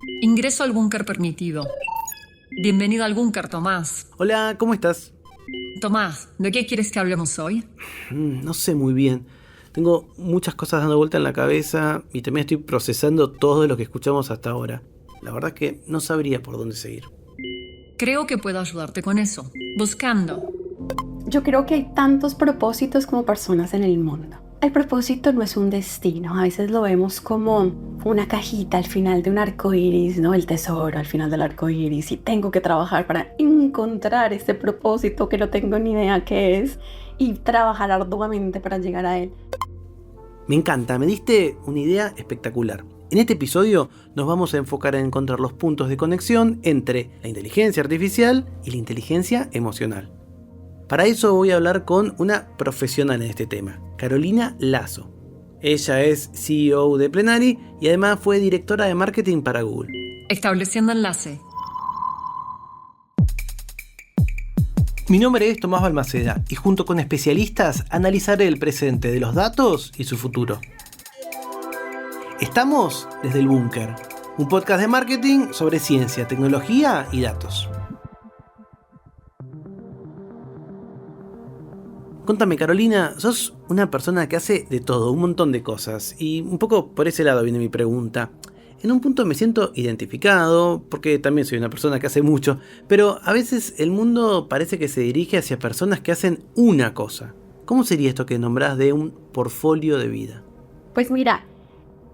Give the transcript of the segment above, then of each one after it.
Ingreso al búnker permitido. Bienvenido al búnker, Tomás. Hola, ¿cómo estás? Tomás, ¿de qué quieres que hablemos hoy? No sé muy bien. Tengo muchas cosas dando vuelta en la cabeza y también estoy procesando todo lo que escuchamos hasta ahora. La verdad es que no sabría por dónde seguir. Creo que puedo ayudarte con eso. Buscando. Yo creo que hay tantos propósitos como personas en el mundo. El propósito no es un destino, a veces lo vemos como una cajita al final de un arco iris, ¿no? El tesoro al final del arco iris, y tengo que trabajar para encontrar ese propósito que no tengo ni idea qué es y trabajar arduamente para llegar a él. Me encanta, me diste una idea espectacular. En este episodio nos vamos a enfocar en encontrar los puntos de conexión entre la inteligencia artificial y la inteligencia emocional. Para eso voy a hablar con una profesional en este tema, Carolina Lazo. Ella es CEO de Plenary y además fue directora de marketing para Google. Estableciendo enlace. Mi nombre es Tomás Balmaceda y junto con especialistas analizaré el presente de los datos y su futuro. Estamos desde el Búnker, un podcast de marketing sobre ciencia, tecnología y datos. Contame, Carolina, sos una persona que hace de todo, un montón de cosas, y un poco por ese lado viene mi pregunta. En un punto me siento identificado, porque también soy una persona que hace mucho, pero a veces el mundo parece que se dirige hacia personas que hacen una cosa. ¿Cómo sería esto que nombrás de un portfolio de vida? Pues mira,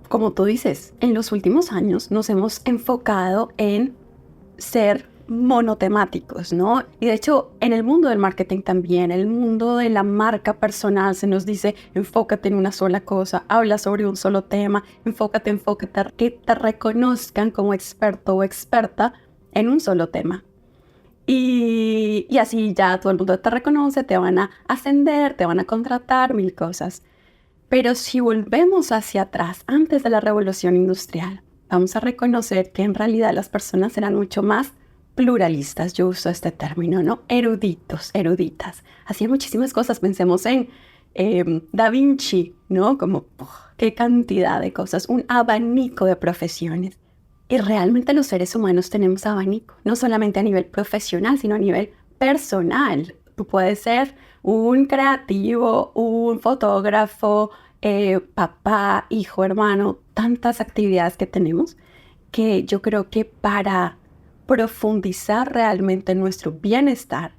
como tú dices, en los últimos años nos hemos enfocado en ser monotemáticos, ¿no? Y de hecho, en el mundo del marketing también, el mundo de la marca personal se nos dice, enfócate en una sola cosa, habla sobre un solo tema, enfócate, que te reconozcan como experto o experta en un solo tema. Y así ya todo el mundo te reconoce, te van a ascender, te van a contratar, mil cosas. Pero si volvemos hacia atrás, antes de la revolución industrial, vamos a reconocer que en realidad las personas eran mucho más pluralistas, yo uso este término, ¿no? Eruditos, eruditas. Hacían muchísimas cosas, pensemos en Da Vinci, ¿no? Como, qué cantidad de cosas, un abanico de profesiones. Y realmente los seres humanos tenemos abanico, no solamente a nivel profesional, sino a nivel personal. Tú puedes ser un creativo, un fotógrafo, papá, hijo, hermano, tantas actividades que tenemos que yo creo que para profundizar realmente en nuestro bienestar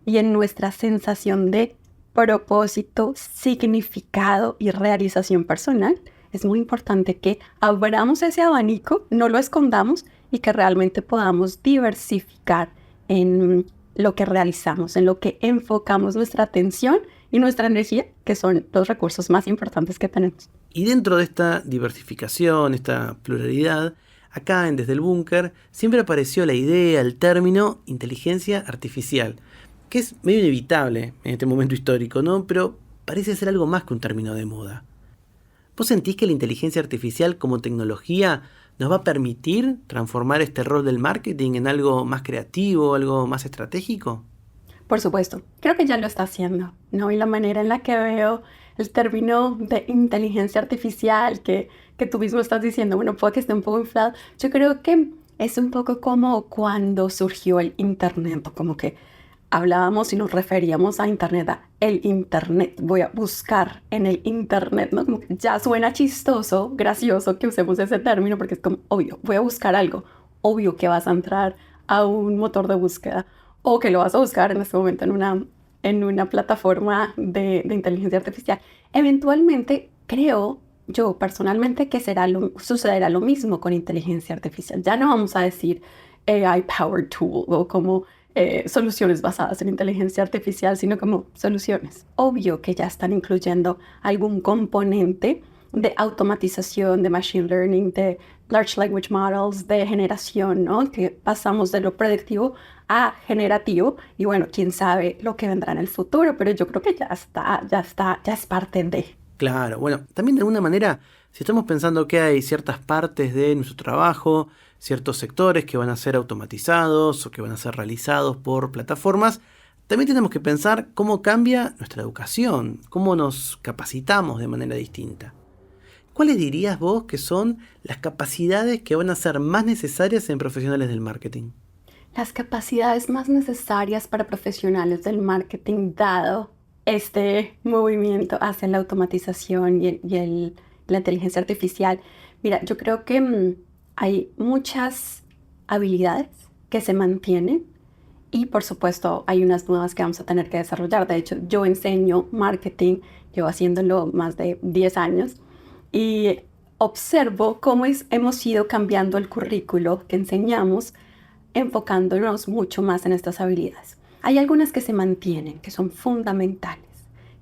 y en nuestra sensación de propósito, significado y realización personal, es muy importante que abramos ese abanico, no lo escondamos y que realmente podamos diversificar en lo que realizamos, en lo que enfocamos nuestra atención y nuestra energía, que son los recursos más importantes que tenemos. Y dentro de esta diversificación, esta pluralidad, acá en Desde el Búnker siempre apareció la idea, el término inteligencia artificial, que es medio inevitable en este momento histórico, ¿no? Pero parece ser algo más que un término de moda. ¿Vos sentís que la inteligencia artificial como tecnología nos va a permitir transformar este rol del marketing en algo más creativo, algo más estratégico? Por supuesto, creo que ya lo está haciendo, ¿no? Y la manera en la que veo el término de inteligencia artificial que tú mismo estás diciendo, bueno, puede que esté un poco inflado. Yo creo que es un poco como cuando surgió el Internet, como que hablábamos y nos referíamos a Internet, a el Internet, voy a buscar en el Internet, ¿no? Como que ya suena chistoso, gracioso que usemos ese término porque es como, obvio, voy a buscar algo, obvio que vas a entrar a un motor de búsqueda o que lo vas a buscar en este momento en una plataforma de inteligencia artificial. Eventualmente, creo yo personalmente que sucederá lo mismo con inteligencia artificial. Ya no vamos a decir AI Powered Tool o como soluciones basadas en inteligencia artificial, sino como soluciones. Obvio que ya están incluyendo algún componente de automatización, de machine learning, de large language models, de generación, ¿no? Que pasamos de lo predictivo a generativo y bueno, quién sabe lo que vendrá en el futuro, pero yo creo que ya es parte de. Claro, bueno, también de alguna manera, si estamos pensando que hay ciertas partes de nuestro trabajo, ciertos sectores que van a ser automatizados o que van a ser realizados por plataformas, también tenemos que pensar cómo cambia nuestra educación, cómo nos capacitamos de manera distinta. ¿cuáles dirías vos que son las capacidades que van a ser más necesarias en profesionales del marketing? Las capacidades más necesarias para profesionales del marketing, dado este movimiento hacia la automatización y la inteligencia artificial. Mira, yo creo que hay muchas habilidades que se mantienen y por supuesto hay unas nuevas que vamos a tener que desarrollar. De hecho, yo enseño marketing, llevo haciéndolo más de 10 años y observo cómo hemos ido cambiando el currículo que enseñamos, enfocándonos mucho más en estas habilidades. Hay algunas que se mantienen, que son fundamentales,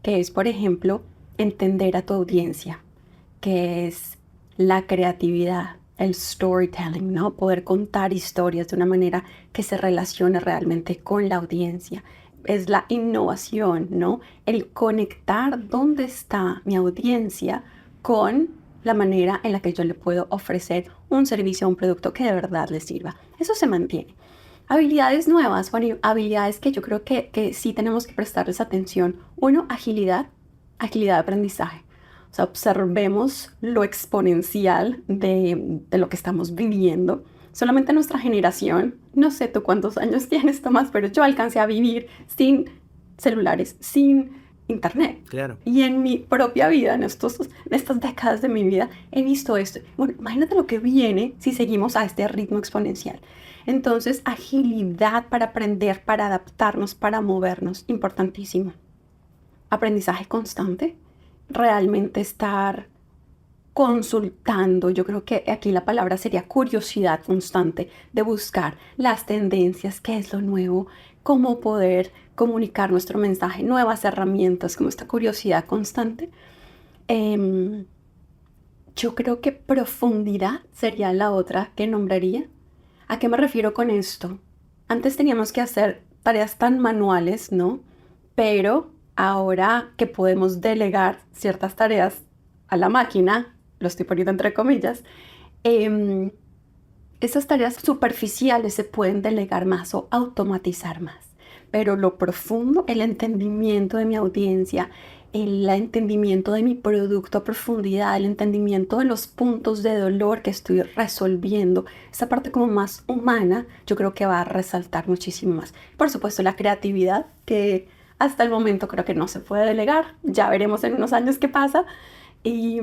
que es, por ejemplo, entender a tu audiencia, que es la creatividad, el storytelling, ¿no? Poder contar historias de una manera que se relacione realmente con la audiencia. Es la innovación, ¿no? El conectar dónde está mi audiencia con la manera en la que yo le puedo ofrecer un servicio o un producto que de verdad les sirva. Eso se mantiene. Habilidades nuevas, bueno, habilidades que yo creo que sí tenemos que prestarles atención. Uno, agilidad de aprendizaje. O sea, observemos lo exponencial de lo que estamos viviendo. Solamente nuestra generación, no sé tú cuántos años tienes, Tomás, pero yo alcancé a vivir sin celulares, sin internet. Claro. Y en mi propia vida, en estas décadas de mi vida, he visto esto. Bueno, imagínate lo que viene si seguimos a este ritmo exponencial. Entonces, agilidad para aprender, para adaptarnos, para movernos, importantísimo. Aprendizaje constante, realmente estar consultando. Yo creo que aquí la palabra sería curiosidad constante, de buscar las tendencias, qué es lo nuevo, cómo poder comunicar nuestro mensaje, nuevas herramientas, como esta curiosidad constante. Yo creo que profundidad sería la otra que nombraría. ¿A qué me refiero con esto? Antes teníamos que hacer tareas tan manuales, ¿no? Pero ahora que podemos delegar ciertas tareas a la máquina, lo estoy poniendo entre comillas, esas tareas superficiales se pueden delegar más o automatizar más. Pero lo profundo, el entendimiento de mi audiencia, el entendimiento de mi producto a profundidad, el entendimiento de los puntos de dolor que estoy resolviendo, esa parte como más humana, yo creo que va a resaltar muchísimo más. Por supuesto, la creatividad, que hasta el momento creo que no se puede delegar. Ya veremos en unos años qué pasa. Y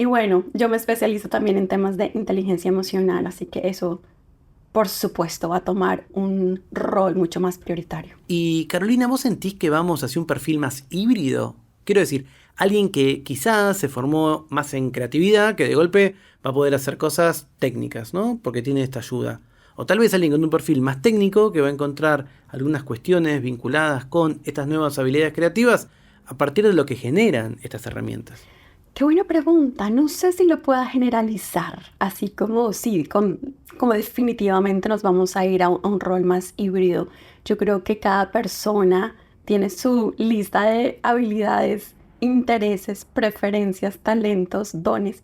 bueno, yo me especializo también en temas de inteligencia emocional, así que eso, por supuesto, va a tomar un rol mucho más prioritario. Y Carolina, ¿vos sentís que vamos hacia un perfil más híbrido? Quiero decir, alguien que quizás se formó más en creatividad, que de golpe va a poder hacer cosas técnicas, ¿no? Porque tiene esta ayuda. O tal vez alguien con un perfil más técnico que va a encontrar algunas cuestiones vinculadas con estas nuevas habilidades creativas a partir de lo que generan estas herramientas. Qué buena pregunta. No sé si lo pueda generalizar, así como sí, como definitivamente nos vamos a ir a un rol más híbrido. Yo creo que cada persona tiene su lista de habilidades, intereses, preferencias, talentos, dones,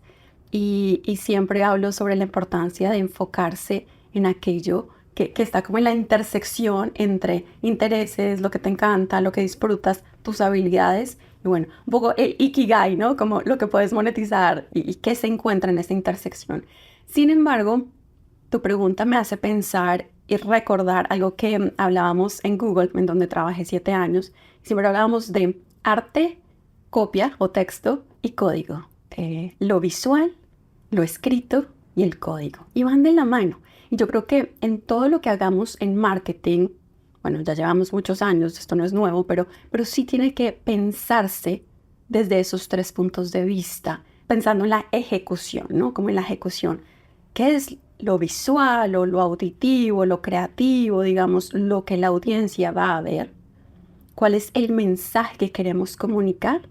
y siempre hablo sobre la importancia de enfocarse en aquello que está como en la intersección entre intereses, lo que te encanta, lo que disfrutas, tus habilidades. Y bueno, un poco el Ikigai, ¿no? Como lo que puedes monetizar y qué se encuentra en esa intersección. Sin embargo, tu pregunta me hace pensar y recordar algo que hablábamos en Google, en donde trabajé 7 años. Siempre hablábamos de arte, copia o texto y código. Lo visual, lo escrito y el código. Y van de la mano. Y yo creo que en todo lo que hagamos en marketing, bueno, ya llevamos muchos años, esto no es nuevo, pero sí tiene que pensarse desde esos 3 puntos de vista, pensando en la ejecución, ¿no? Como en la ejecución. ¿Qué es lo visual o lo auditivo, lo creativo, digamos, lo que la audiencia va a ver? ¿Cuál es el mensaje que queremos comunicar?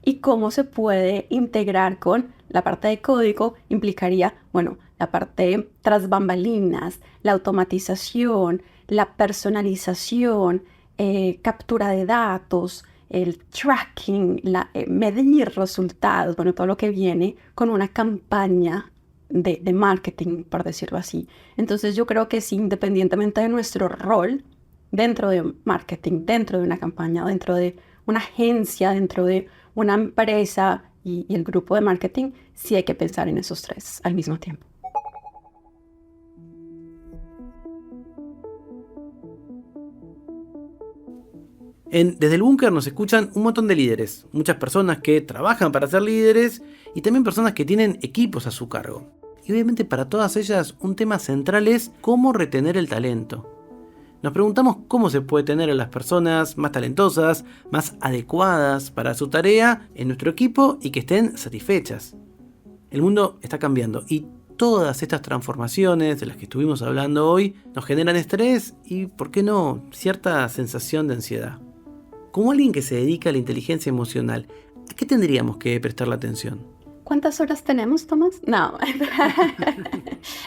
Y cómo se puede integrar con la parte de código, implicaría, bueno, la parte tras bambalinas, la automatización, la personalización, captura de datos, el tracking, medir resultados, bueno, todo lo que viene con una campaña de marketing, por decirlo así. Entonces yo creo que sí, independientemente de nuestro rol dentro de marketing, dentro de una campaña, dentro de una agencia, dentro de una empresa y el grupo de marketing, sí hay que pensar en esos tres al mismo tiempo. Desde el búnker nos escuchan un montón de líderes, muchas personas que trabajan para ser líderes y también personas que tienen equipos a su cargo. Y obviamente para todas ellas un tema central es cómo retener el talento. Nos preguntamos cómo se puede tener a las personas más talentosas, más adecuadas para su tarea en nuestro equipo y que estén satisfechas. El mundo está cambiando y todas estas transformaciones de las que estuvimos hablando hoy nos generan estrés y, ¿por qué no?, cierta sensación de ansiedad. Como alguien que se dedica a la inteligencia emocional, ¿a qué tendríamos que prestarle atención? ¿Cuántas horas tenemos, Tomás? No,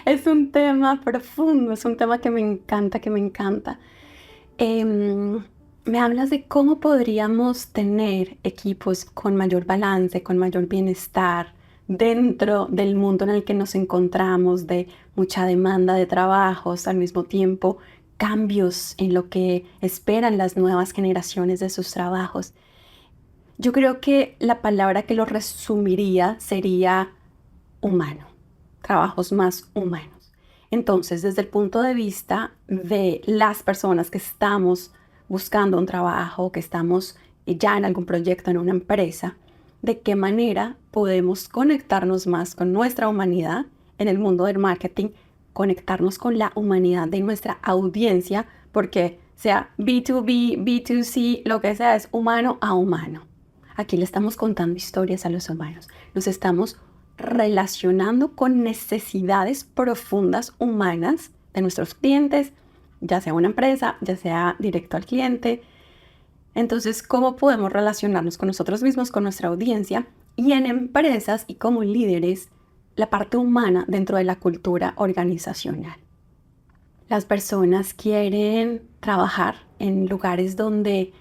es un tema profundo, es un tema que me encanta. Me hablas de cómo podríamos tener equipos con mayor balance, con mayor bienestar dentro del mundo en el que nos encontramos, de mucha demanda de trabajos, al mismo tiempo cambios en lo que esperan las nuevas generaciones de sus trabajos. Yo creo que la palabra que lo resumiría sería humano, trabajos más humanos. Entonces, desde el punto de vista de las personas que estamos buscando un trabajo, que estamos ya en algún proyecto, en una empresa, ¿de qué manera podemos conectarnos más con nuestra humanidad en el mundo del marketing, conectarnos con la humanidad de nuestra audiencia, porque sea B2B, B2C, lo que sea, es humano a humano? Aquí le estamos contando historias a los humanos. Nos estamos relacionando con necesidades profundas humanas de nuestros clientes, ya sea una empresa, ya sea directo al cliente. Entonces, ¿cómo podemos relacionarnos con nosotros mismos, con nuestra audiencia? Y en empresas y como líderes, la parte humana dentro de la cultura organizacional. Las personas quieren trabajar en lugares donde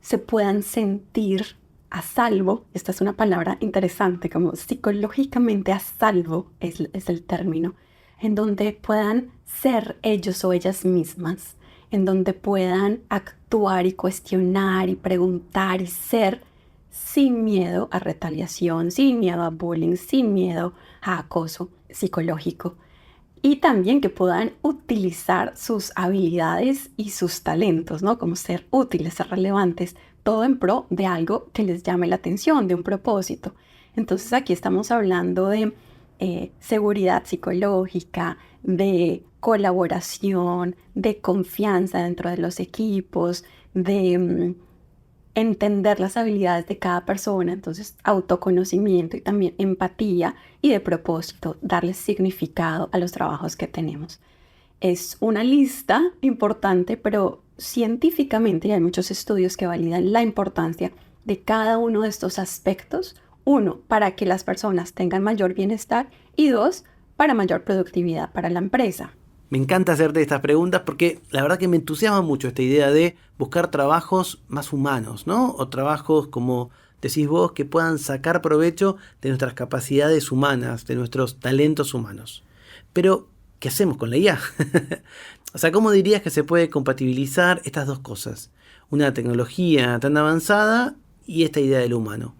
se puedan sentir a salvo. Esta es una palabra interesante, como psicológicamente a salvo es el término, en donde puedan ser ellos o ellas mismas, en donde puedan actuar y cuestionar y preguntar y ser sin miedo a retaliación, sin miedo a bullying, sin miedo a acoso psicológico. Y también que puedan utilizar sus habilidades y sus talentos, ¿no? Como ser útiles, ser relevantes, todo en pro de algo que les llame la atención, de un propósito. Entonces aquí estamos hablando de seguridad psicológica, de colaboración, de confianza dentro de los equipos, de entender las habilidades de cada persona, entonces autoconocimiento y también empatía y de propósito, darle significado a los trabajos que tenemos. Es una lista importante, pero científicamente hay muchos estudios que validan la importancia de cada uno de estos aspectos. Uno, para que las personas tengan mayor bienestar y dos, para mayor productividad para la empresa. Me encanta hacerte estas preguntas porque la verdad que me entusiasma mucho esta idea de buscar trabajos más humanos, ¿no? O trabajos, como decís vos, que puedan sacar provecho de nuestras capacidades humanas, de nuestros talentos humanos. Pero, ¿qué hacemos con la IA? O sea, ¿cómo dirías que se puede compatibilizar estas dos cosas? Una tecnología tan avanzada y esta idea del humano.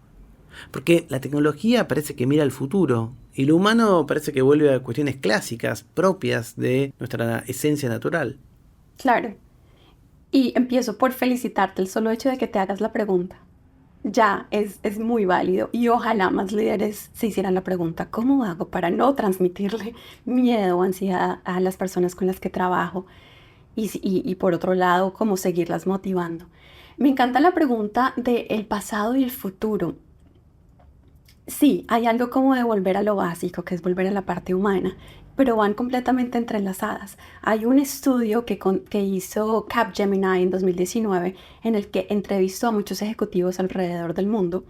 Porque la tecnología parece que mira al futuro y lo humano parece que vuelve a cuestiones clásicas, propias de nuestra esencia natural. Claro. Y empiezo por felicitarte. El solo hecho de que te hagas la pregunta ya es muy válido. Y ojalá más líderes se hicieran la pregunta: ¿cómo hago para no transmitirle miedo o ansiedad a las personas con las que trabajo? Y por otro lado, ¿cómo seguirlas motivando? Me encanta la pregunta de el pasado y el futuro. Sí, hay algo como de volver a lo básico, que es volver a la parte humana, pero van completamente entrelazadas. Hay un estudio que hizo Capgemini en 2019 en el que entrevistó a muchos ejecutivos alrededor del mundo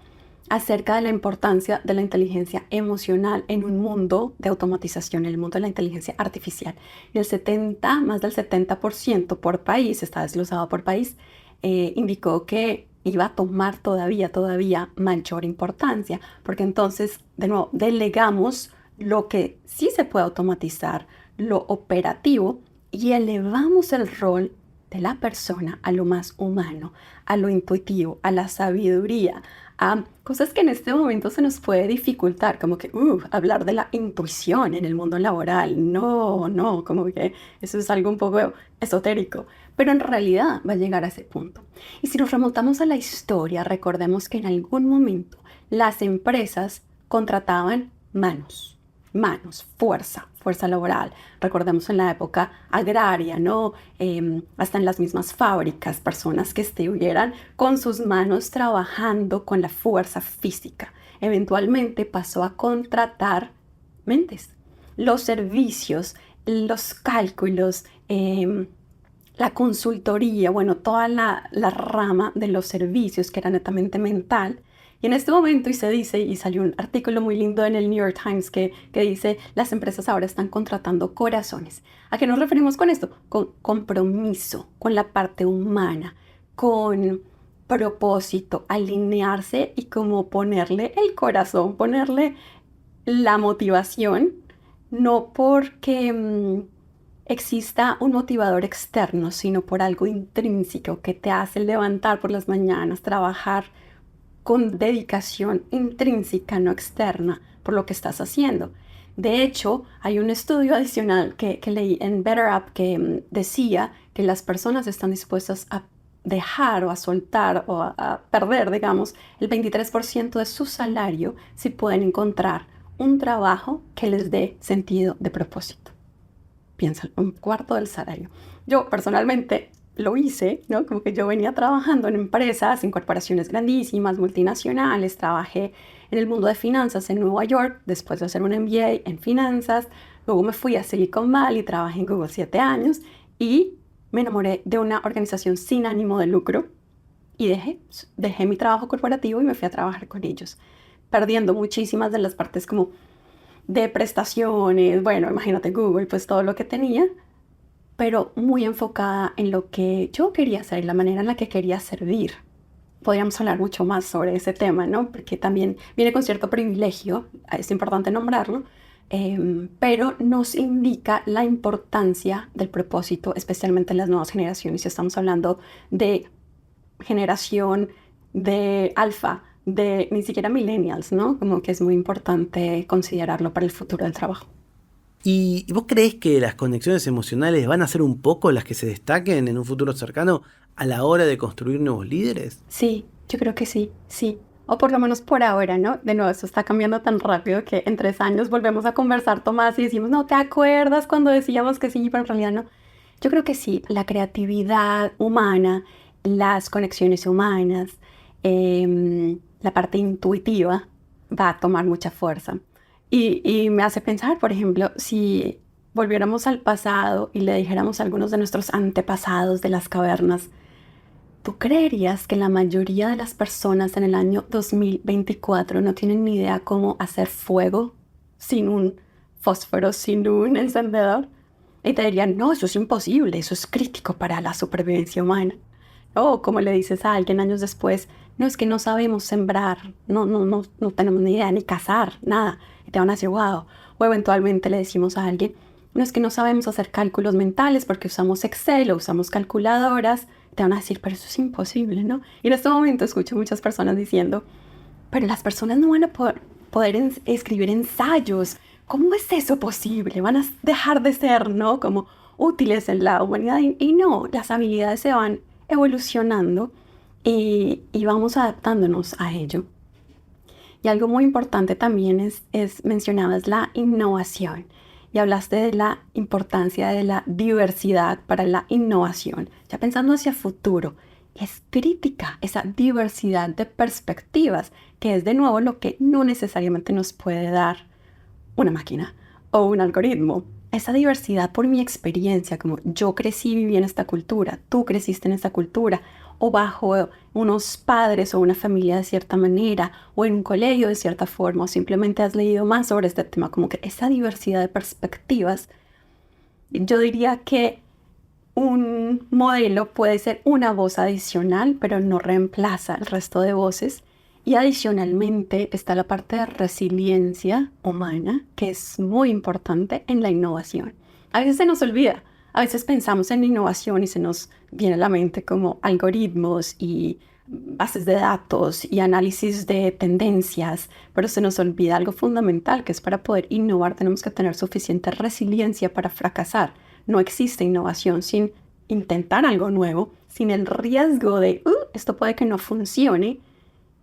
acerca de la importancia de la inteligencia emocional en un mundo de automatización, en el mundo de la inteligencia artificial. Y más del 70% por país, está desglosado por país, indicó que iba a tomar todavía mayor importancia, porque entonces, de nuevo, delegamos lo que sí se puede automatizar, lo operativo, y elevamos el rol de la persona a lo más humano, a lo intuitivo, a la sabiduría, a cosas que en este momento se nos puede dificultar, como que hablar de la intuición en el mundo laboral. No, como que eso es algo un poco esotérico, pero en realidad va a llegar a ese punto. Y si nos remontamos a la historia, recordemos que en algún momento las empresas contrataban manos, fuerza laboral. Recordemos en la época agraria, ¿no? Hasta en las mismas fábricas, personas que estuvieran con sus manos trabajando con la fuerza física. Eventualmente pasó a contratar mentes. Los servicios, los cálculos, la consultoría, bueno, toda la rama de los servicios que era netamente mental. Y en este momento, y se dice, y salió un artículo muy lindo en el New York Times que dice, las empresas ahora están contratando corazones. ¿A qué nos referimos con esto? Con compromiso, con la parte humana, con propósito, alinearse y como ponerle el corazón, ponerle la motivación, no porque exista un motivador externo, sino por algo intrínseco que te hace levantar por las mañanas, trabajar con dedicación intrínseca, no externa, por lo que estás haciendo. De hecho, hay un estudio adicional que leí en Better Up que decía que las personas están dispuestas a dejar o a soltar o a perder, digamos, el 23% de su salario si pueden encontrar un trabajo que les dé sentido de propósito. Piensa, un cuarto del salario. Yo personalmente lo hice, ¿no? Como que yo venía trabajando en empresas, en corporaciones grandísimas, multinacionales, trabajé en el mundo de finanzas en Nueva York, después de hacer un MBA en finanzas, luego me fui a Silicon Valley, trabajé en Google 7 años y me enamoré de una organización sin ánimo de lucro y dejé mi trabajo corporativo y me fui a trabajar con ellos, perdiendo muchísimas de las partes como de prestaciones, bueno, imagínate Google, pues todo lo que tenía, pero muy enfocada en lo que yo quería hacer y la manera en la que quería servir. Podríamos hablar mucho más sobre ese tema, ¿no? Porque también viene con cierto privilegio, es importante nombrarlo, pero nos indica la importancia del propósito, especialmente en las nuevas generaciones. Si estamos hablando de generación de alfa, de ni siquiera millennials, ¿no? Como que es muy importante considerarlo para el futuro del trabajo. ¿Y vos creés que las conexiones emocionales van a ser un poco las que se destaquen en un futuro cercano a la hora de construir nuevos líderes? Sí, yo creo que sí. O por lo menos por ahora, ¿no? De nuevo, esto está cambiando tan rápido que en 3 años volvemos a conversar, Tomás, y decimos, no, ¿te acuerdas cuando decíamos que sí? Pero en realidad no. Yo creo que sí, la creatividad humana, las conexiones humanas, la parte intuitiva va a tomar mucha fuerza. Y me hace pensar, por ejemplo, si volviéramos al pasado y le dijéramos a algunos de nuestros antepasados de las cavernas, ¿tú creerías que la mayoría de las personas en el año 2024 no tienen ni idea cómo hacer fuego sin un fósforo, sin un encendedor? Y te dirían, no, eso es imposible, eso es crítico para la supervivencia humana. O como le dices a alguien años después, no, es que no sabemos sembrar, no tenemos ni idea, ni cazar, nada. Y te van a decir, wow. O eventualmente le decimos a alguien, no, es que no sabemos hacer cálculos mentales porque usamos Excel o usamos calculadoras. Y te van a decir, pero eso es imposible, ¿no? Y en este momento escucho muchas personas diciendo, pero las personas no van a poder escribir ensayos. ¿Cómo es eso posible? Van a dejar de ser, ¿no? Como útiles en la humanidad. Y no, las habilidades se van evolucionando y vamos adaptándonos a ello. Y algo muy importante también mencionabas la innovación y hablaste de la importancia de la diversidad para la innovación. Ya pensando hacia futuro, es crítica esa diversidad de perspectivas, que es de nuevo lo que no necesariamente nos puede dar una máquina o un algoritmo. Esa diversidad por mi experiencia, como yo crecí y viví en esta cultura, tú creciste en esta cultura, o bajo unos padres o una familia de cierta manera, o en un colegio de cierta forma, o simplemente has leído más sobre este tema, como que esa diversidad de perspectivas, yo diría que un modelo puede ser una voz adicional, pero no reemplaza el resto de voces. Y adicionalmente está la parte de resiliencia humana, que es muy importante en la innovación. A veces se nos olvida, A veces pensamos en innovación y se nos viene a la mente como algoritmos y bases de datos y análisis de tendencias, pero se nos olvida algo fundamental, que es para poder innovar tenemos que tener suficiente resiliencia para fracasar. No existe innovación sin intentar algo nuevo, sin el riesgo de esto puede que no funcione,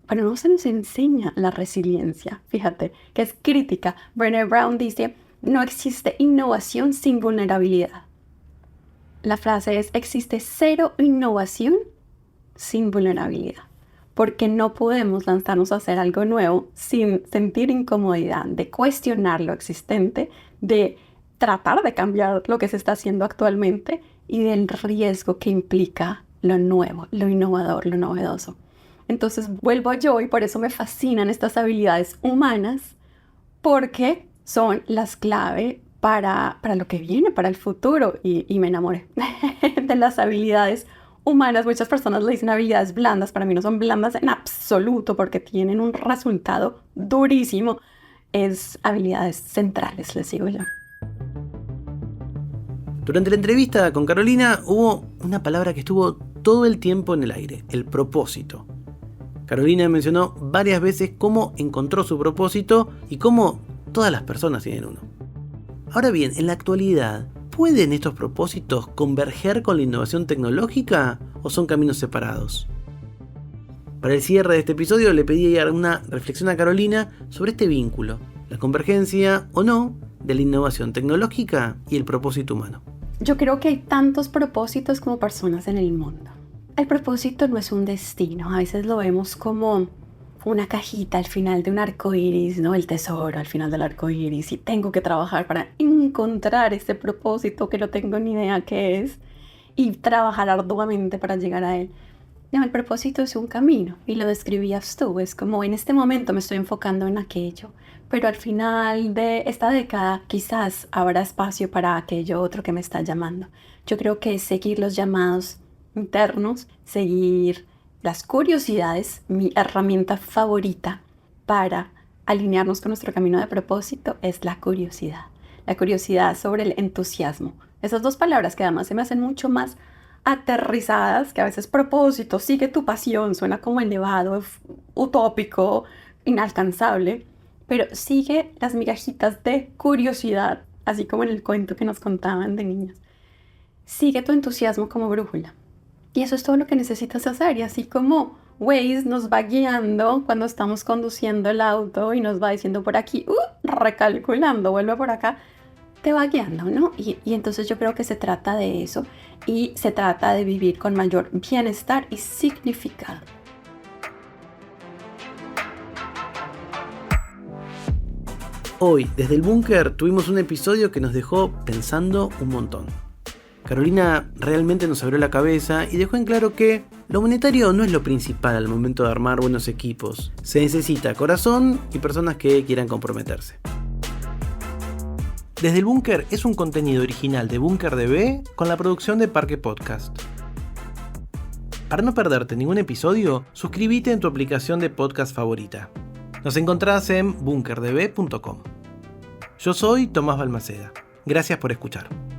pero no se nos enseña la resiliencia. Fíjate que es crítica. Brené Brown dice, no existe innovación sin vulnerabilidad. La frase es, existe cero innovación sin vulnerabilidad, porque no podemos lanzarnos a hacer algo nuevo sin sentir incomodidad, de cuestionar lo existente, de tratar de cambiar lo que se está haciendo actualmente y del riesgo que implica lo nuevo, lo innovador, lo novedoso. Entonces vuelvo yo y por eso me fascinan estas habilidades humanas, porque son las clave para lo que viene, para el futuro. Y me enamoré de las habilidades humanas. Muchas personas le dicen habilidades blandas. Para mí no son blandas en absoluto porque tienen un resultado durísimo. Es habilidades centrales, les digo yo. Durante la entrevista con Carolina hubo una palabra que estuvo todo el tiempo en el aire, el propósito. Carolina mencionó varias veces cómo encontró su propósito y cómo todas las personas tienen uno. Ahora bien, en la actualidad, ¿pueden estos propósitos converger con la innovación tecnológica o son caminos separados? Para el cierre de este episodio le pedí una reflexión a Carolina sobre este vínculo, la convergencia o no de la innovación tecnológica y el propósito humano. Yo creo que hay tantos propósitos como personas en el mundo. El propósito no es un destino, a veces lo vemos como una cajita al final de un arco iris, ¿no? El tesoro al final del arco iris, y tengo que trabajar para encontrar ese propósito que no tengo ni idea qué es y trabajar arduamente para llegar a él. No, el propósito es un camino y lo describías tú, es como en este momento me estoy enfocando en aquello, pero al final de esta década quizás habrá espacio para aquello otro que me está llamando. Yo creo que seguir los llamados internos, seguir las curiosidades, mi herramienta favorita para alinearnos con nuestro camino de propósito es la curiosidad. La curiosidad sobre el entusiasmo. Esas dos palabras que además se me hacen mucho más aterrizadas, que a veces propósito, sigue tu pasión, suena como elevado, utópico, inalcanzable, pero sigue las migajitas de curiosidad, así como en el cuento que nos contaban de niños. Sigue tu entusiasmo como brújula. Y eso es todo lo que necesitas hacer. Y así como Waze nos va guiando cuando estamos conduciendo el auto y nos va diciendo por aquí, recalculando, vuelve por acá, te va guiando, ¿no? Y entonces yo creo que se trata de eso y se trata de vivir con mayor bienestar y significado. Hoy, desde el búnker, tuvimos un episodio que nos dejó pensando un montón. Carolina realmente nos abrió la cabeza y dejó en claro que lo monetario no es lo principal al momento de armar buenos equipos. Se necesita corazón y personas que quieran comprometerse. Desde el Búnker es un contenido original de BunkerDB con la producción de Parque Podcast. Para no perderte ningún episodio, suscríbete en tu aplicación de podcast favorita. Nos encontrás en bunkerdb.com. Yo soy Tomás Balmaceda. Gracias por escuchar.